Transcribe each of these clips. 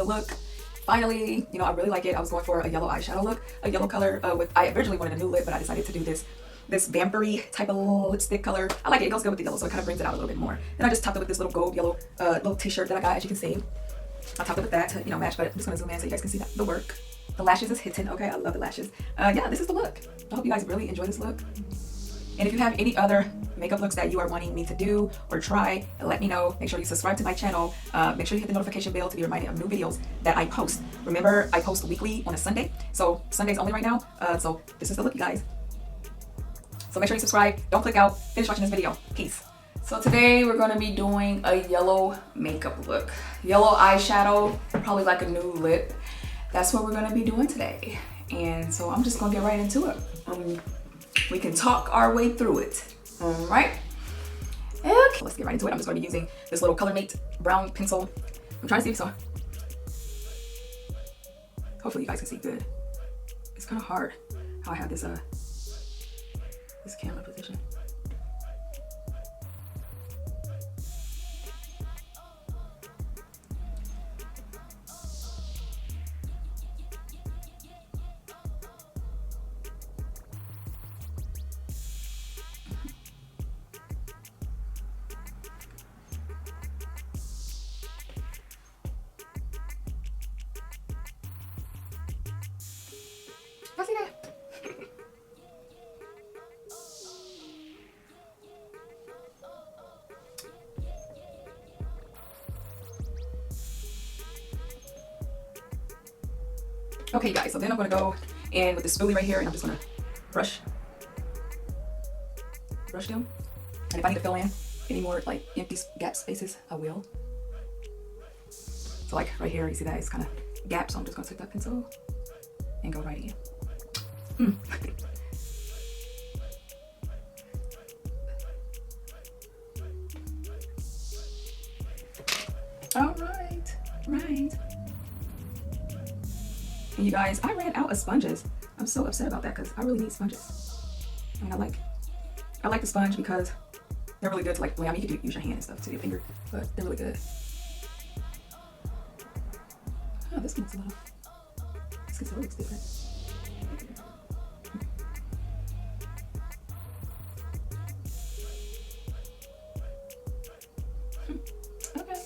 the look. Finally, you know, I really like it. I was going for a yellow eyeshadow look, a yellow color. I originally wanted a new lip, but I decided to do this Vampira type of lipstick color. I like it. It goes good with the yellow, so it kind of brings it out a little bit more. Then I just topped it with this little gold yellow little t-shirt that I got, as you can see. I topped it with that to, you know, match, but I'm just gonna zoom in so you guys can see the work. The lashes is hitting. Okay, I love the lashes. Yeah, this is the look. I hope you guys really enjoy this look. And if you have any other makeup looks that you are wanting me to do or try, let me know. Make sure you subscribe to my channel. Make sure you hit the notification bell to be reminded of new videos that I post. Remember, I post weekly on a Sunday, so Sundays only right now. So this is the look, you guys. So make sure you subscribe. Don't click out. Finish watching this video. Peace. So today we're going to be doing a yellow makeup look. Yellow eyeshadow, probably like a new lip. That's what we're going to be doing today. And so I'm just going to get right into it. We can talk our way through it. All right. Okay, let's get right into it. I'm just going to be using this little Color Mate brown pencil. I'm trying to see if so. Hopefully you guys can see good. It's kind of hard how I have this this camera position. I see that. Okay, guys, so then I'm gonna go in with the spoolie right here, and I'm just gonna brush them. And if I need to fill in any more like empty gap spaces, I will. So like right here, you see that it's kind of gap, so I'm just gonna take that pencil and go right in. All right. And you guys, I ran out of sponges. I'm so upset about that because I really need sponges. I mean, I like the sponge because they're really good to like blend. I mean, you could use your hand and stuff to your finger, but they're really good. Oh, this one's a little. This concealer looks different. Okay.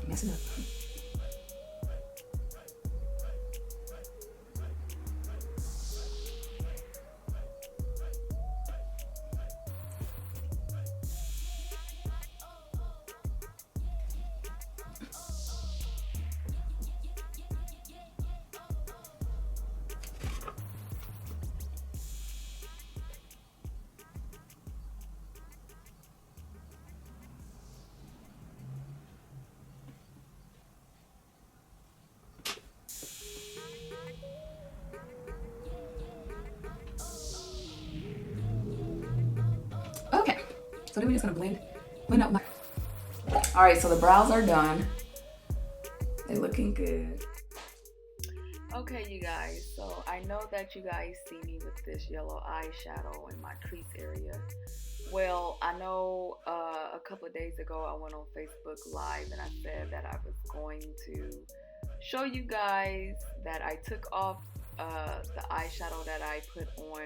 I'm messing up. Okay, so then we're just gonna blend out my. All right, so the brows are done. They're looking good. Okay, you guys, so I know that you guys see me with this yellow eyeshadow in my crease area. Well, I know a couple of days ago I went on Facebook Live and I said that I was going to show you guys that I took off the eyeshadow that I put on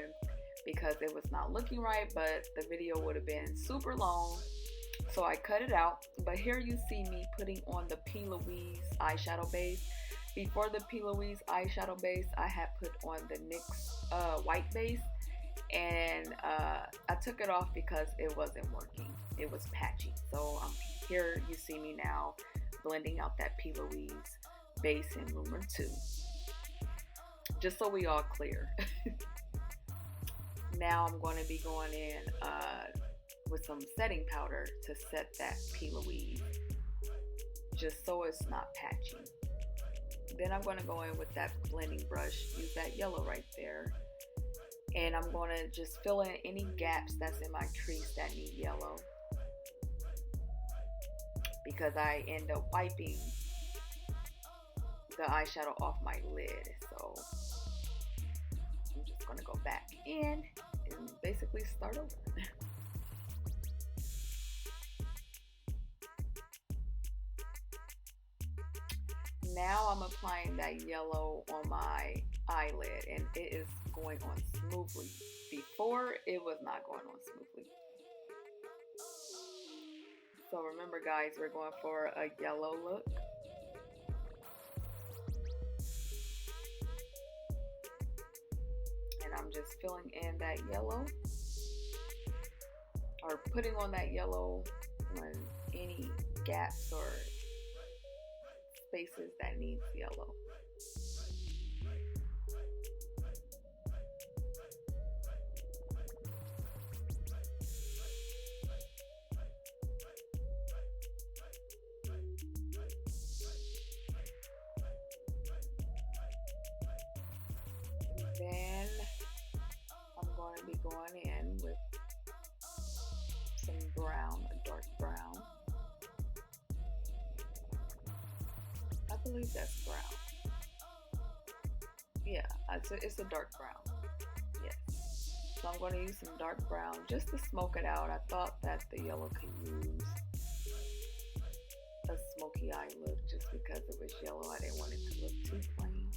because it was not looking right, but the video would have been super long, so I cut it out. But here you see me putting on the P. Louise eyeshadow base. Before the P. Louise eyeshadow base, I had put on the NYX white base, and I took it off because it wasn't working. It was patchy. So here you see me now blending out that P. Louise base in Loomer 2. Just so we all clear. Now I'm going to be going in with some setting powder to set that P. Louise, just so it's not patchy. Then I'm going to go in with that blending brush, use that yellow right there, and I'm going to just fill in any gaps that's in my crease that need yellow, because I end up wiping the eyeshadow off my lid. So I'm just going to go back in and basically start over. now I'm applying that yellow on my eyelid, and it is going on smoothly. Before, it was not going on smoothly. So remember, guys, we're going for a yellow look. And I'm just filling in that yellow, or putting on that yellow on any gaps or spaces that needs yellow. Then I'm going to be going in with some brown, a dark brown. I believe that's brown. Yeah, it's a dark brown. Yes. So I'm going to use some dark brown just to smoke it out. I thought that the yellow could use a smoky eye look just because it was yellow. I didn't want it to look too plain.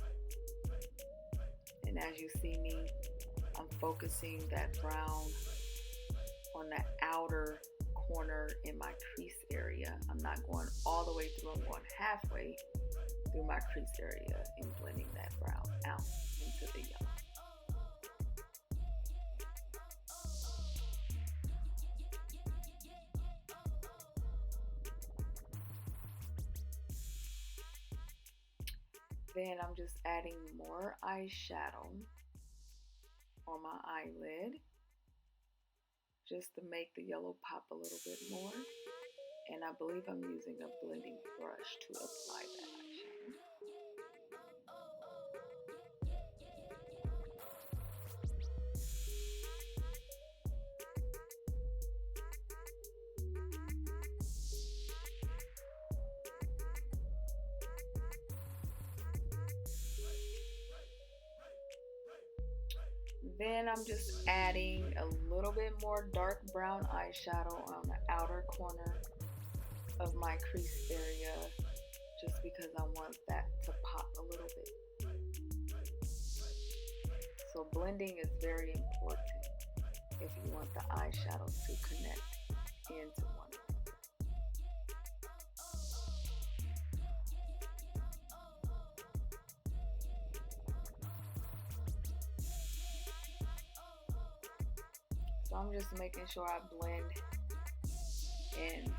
And as you see me, I'm focusing that brown on the outer corner in my crease area. I'm not going all the way through. I'm going halfway through my crease area and blending that brown out into the yellow. Then I'm just adding more eyeshadow on my eyelid just to make the yellow pop a little bit more. And I believe I'm using a blending brush to apply that eyeshadow. Then I'm just adding a little bit more dark brown eyeshadow on the outer corner of my crease area, just because I want that to pop a little bit. So blending is very important if you want the eyeshadows to connect into one another. So I'm just making sure I blend in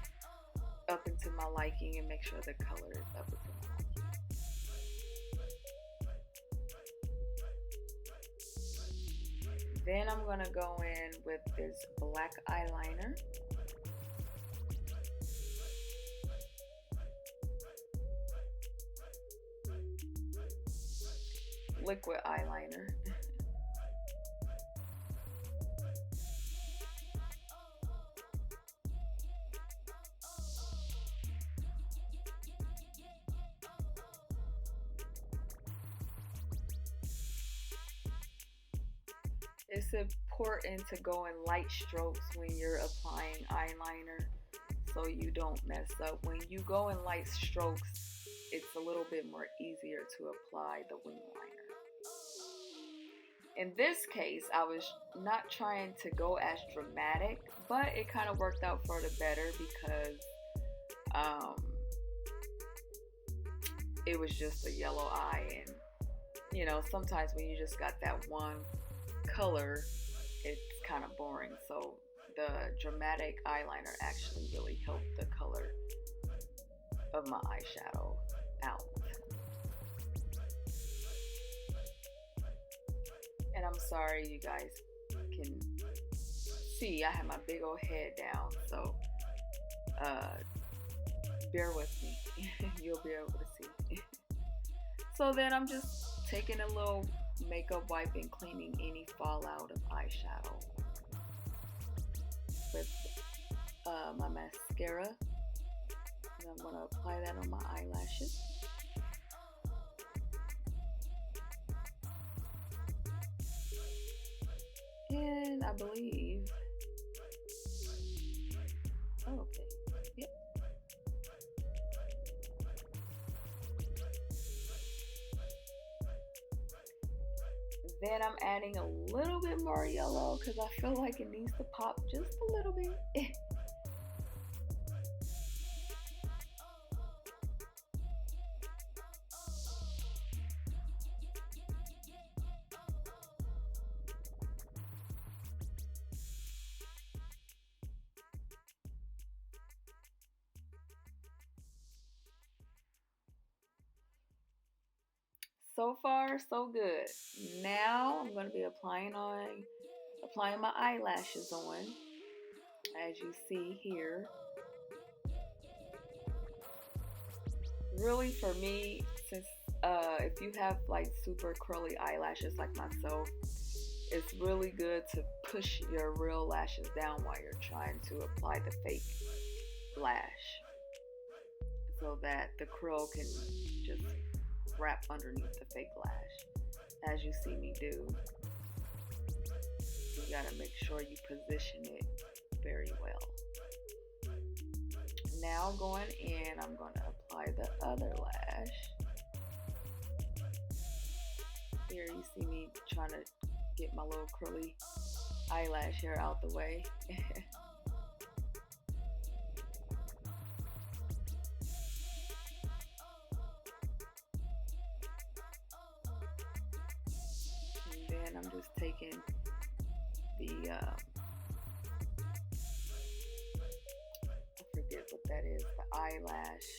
up into my liking and make sure the color is up into my liking. Then I'm going to go in with this black eyeliner. Liquid eyeliner. It's important to go in light strokes when you're applying eyeliner so you don't mess up. When you go in light strokes, it's a little bit more easier to apply the wing liner. In this case, I was not trying to go as dramatic, but it kind of worked out for the better because it was just a yellow eye, and you know, sometimes when you just got that one color, it's kind of boring. So the dramatic eyeliner actually really helped the color of my eyeshadow out. And I'm sorry you guys can see I have my big old head down, so bear with me. You'll be able to see. So then I'm just taking a little makeup wipe and cleaning any fallout of eyeshadow with my mascara. And I'm going to apply that on my eyelashes. And I believe, oh, okay, yep. Then I'm adding a little bit more yellow because I feel like it needs to pop just a little bit. So far, so good. Now I'm going to be applying my eyelashes on, as you see here. Really, for me, since if you have like super curly eyelashes like myself, it's really good to push your real lashes down while you're trying to apply the fake lash, so that the curl can just wrap underneath the fake lash, as you see me do. You gotta make sure you position it very well. Now going in, I'm gonna apply the other lash. Here you see me trying to get my little curly eyelash hair out the way. And I'm just taking the I forget what that is, the eyelash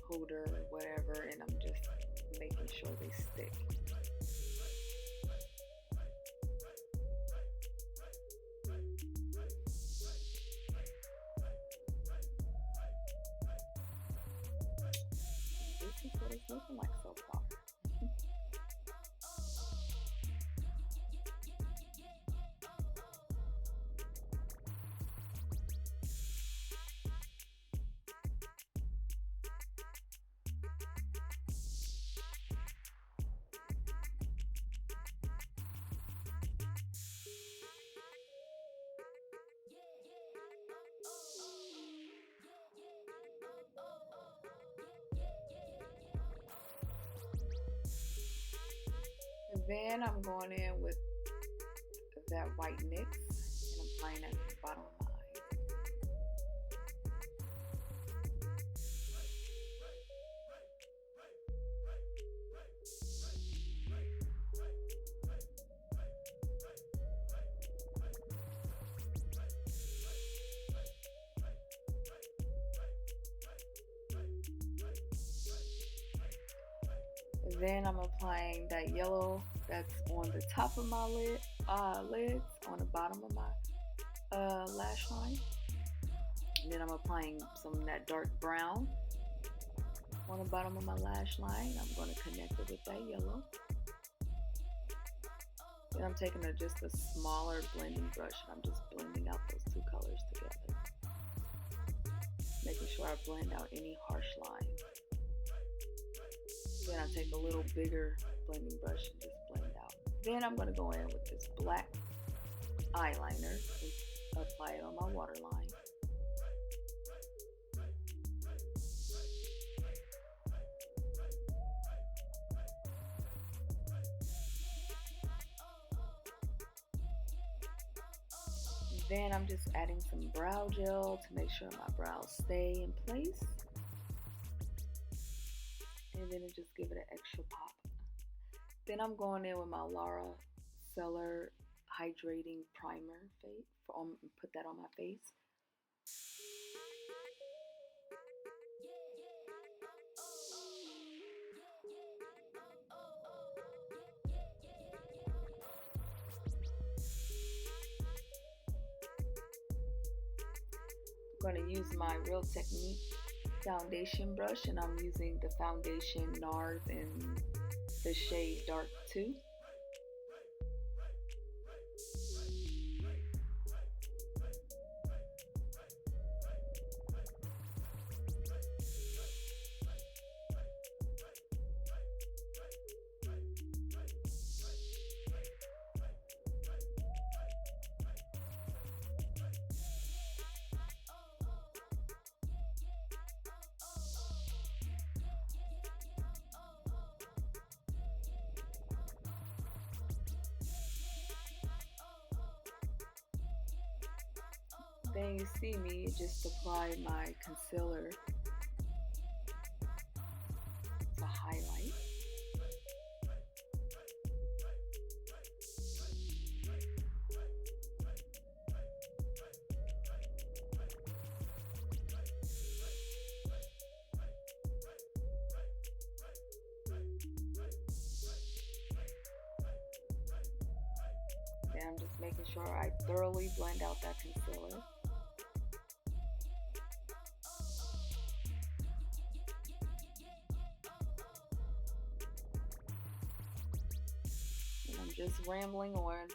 holder or whatever, and I'm just making sure they stick. This is what it's looking like so far. Then I'm going in with that white NYX, and I'm applying it at the bottom of my eye. Then I'm applying that yellow that's on the top of my lids, on the bottom of my lash line. And then I'm applying some of that dark brown on the bottom of my lash line. I'm going to connect it with that yellow. Then I'm taking just a smaller blending brush, and I'm just blending out those two colors together, making sure I blend out any harsh lines. Then I take a little bigger blending brush and just blend out. Then I'm going to go in with this black eyeliner and apply it on my waterline. Then I'm just adding some brow gel to make sure my brows stay in place. And then it just give it an extra pop. Then I'm going in with my Laura Seller Hydrating Primer put that on my face. I'm going to use my Real Technique foundation brush, and I'm using the foundation NARS in the shade Dark 2. Then you see me just apply my concealer to highlight. Then I'm just making sure I thoroughly blend out that concealer. And I'm just rambling on.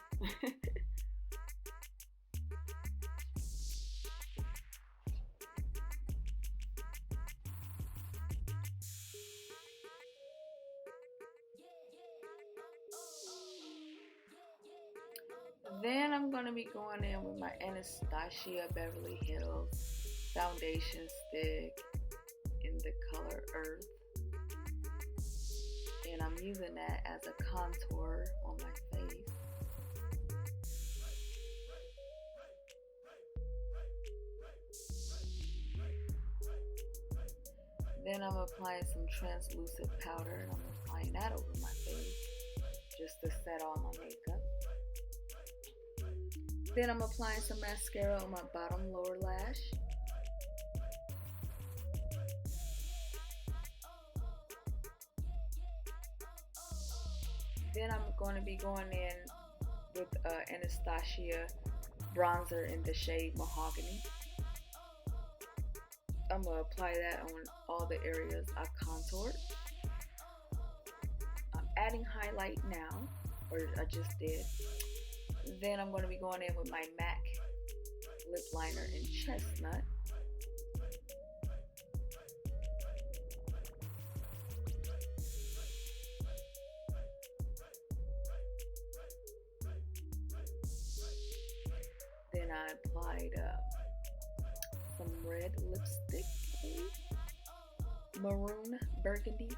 Then I'm going to be going in with my Anastasia Beverly Hills foundation stick in the color Earth. And I'm using that as a contour on my face. Then I'm applying some translucent powder and I'm applying that over my face just to set all my makeup. Then I'm applying some mascara on my bottom lower lash. Then I'm going to be going in with Anastasia bronzer in the shade Mahogany. I'm going to apply that on all the areas I contoured. I'm adding highlight now, or I just did. Then I'm going to be going in with my MAC lip liner in Chestnut. Then I applied some red lipstick, maroon burgundy.